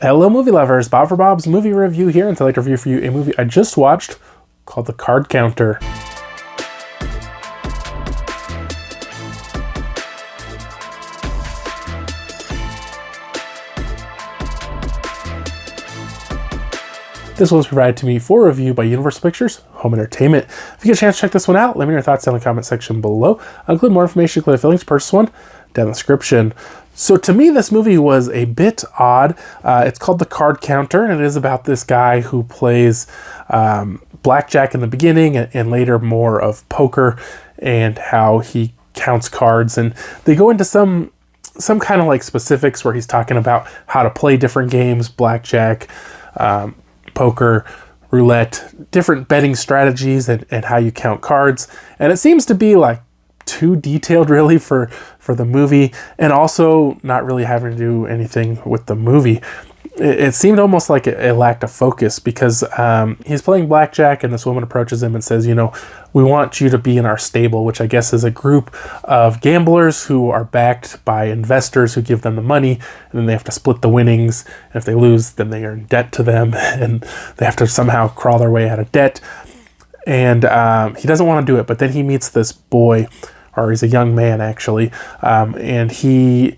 Hello movie lovers, Bob for Bob's Movie Review here, and I'd like to review for you a movie I just watched called The Card Counter. This one was provided to me for review by Universal Pictures Home Entertainment. If you get a chance to check this one out, let me know your thoughts down in the comment section below. I'll include more information, including links to purchase one down in the description. So to me, this movie was a bit odd. It's called The Card Counter, and it is about this guy who plays blackjack in the beginning and later more of poker and how he counts cards. And they go into some kind of like specifics where he's talking about how to play different games, blackjack, poker, roulette, different betting strategies and how you count cards. And it seems to be like too detailed really for the movie, and also not really having to do anything with the movie. It seemed almost like it lacked a focus because he's playing blackjack and this woman approaches him and says, you know, we want you to be in our stable, which I guess is a group of gamblers who are backed by investors who give them the money, and then they have to split the winnings. And if they lose, then they are in debt to them and they have to somehow crawl their way out of debt. And he doesn't want to do it, but then he meets this boy, or he's a young man actually, and he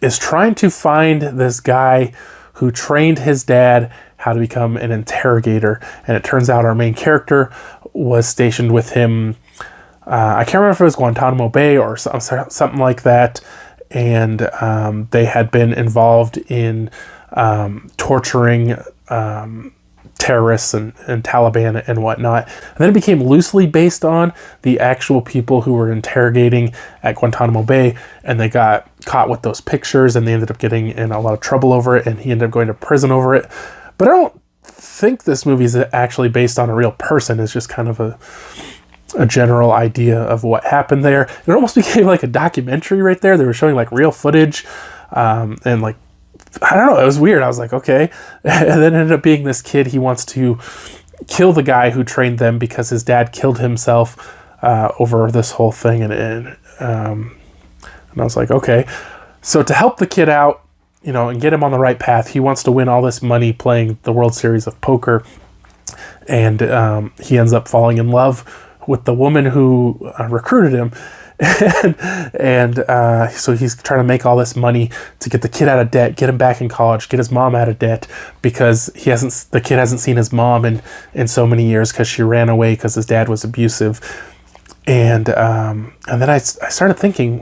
is trying to find this guy who trained his dad how to become an interrogator. And it turns out our main character was stationed with him, I can't remember if it was Guantanamo Bay or something like that, and they had been involved in torturing terrorists and Taliban and whatnot. And then it became loosely based on the actual people who were interrogating at Guantanamo Bay, and they got caught with those pictures and they ended up getting in a lot of trouble over it, and he ended up going to prison over it. But I don't think this movie is actually based on a real person. It's just kind of a general idea of what happened there. It almost became like a documentary right there. They were showing like real footage and like, I don't know, it was weird. I was like, okay. And then it ended up being this kid, he wants to kill the guy who trained them because his dad killed himself over this whole thing. And I was like, okay. So to help the kid out, you know, and get him on the right path, he wants to win all this money playing the World Series of Poker. And he ends up falling in love with the woman who recruited him. and so he's trying to make all this money to get the kid out of debt, get him back in college, get his mom out of debt, because the kid hasn't seen his mom in so many years because she ran away because his dad was abusive. And then I started thinking,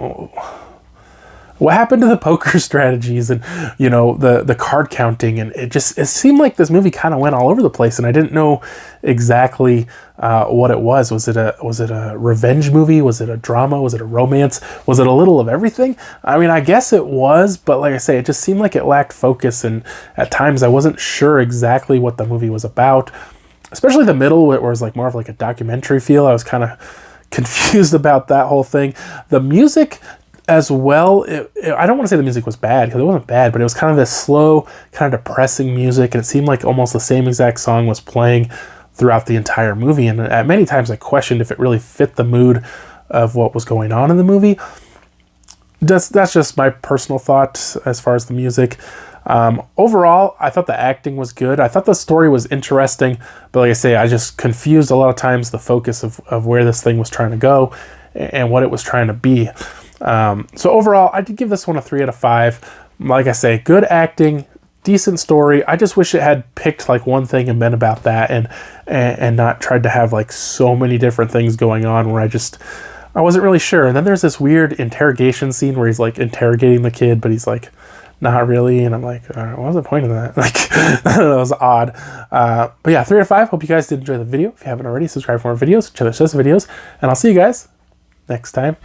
what happened to the poker strategies and, you know, the card counting? And it seemed like this movie kind of went all over the place, and I didn't know exactly what it was. Was it a revenge movie? Was it a drama? Was it a romance? Was it a little of everything? I mean, I guess it was, but like I say, it just seemed like it lacked focus, and at times I wasn't sure exactly what the movie was about, especially the middle where it was like more of like a documentary feel. I was kind of confused about that whole thing. The music as well, I don't want to say the music was bad, because it wasn't bad, but it was kind of this slow, kind of depressing music, and it seemed like almost the same exact song was playing throughout the entire movie. And at many times I questioned if it really fit the mood of what was going on in the movie. That's just my personal thought as far as the music. Overall, I thought the acting was good. I thought the story was interesting, but like I say, I just confused a lot of times the focus of where this thing was trying to go and what it was trying to be. So overall, I did give this one a 3 out of 5. Like I say, good acting, decent story. I just wish it had picked like one thing and been about that, and not tried to have like so many different things going on where I wasn't really sure. And then there's this weird interrogation scene where he's like interrogating the kid, but he's like not really, and I'm like, what was the point of that? Like, I don't know, it was odd. But yeah, 3 out of 5. Hope you guys did enjoy the video. If you haven't already, subscribe for more videos, check out those videos, and I'll see you guys next time.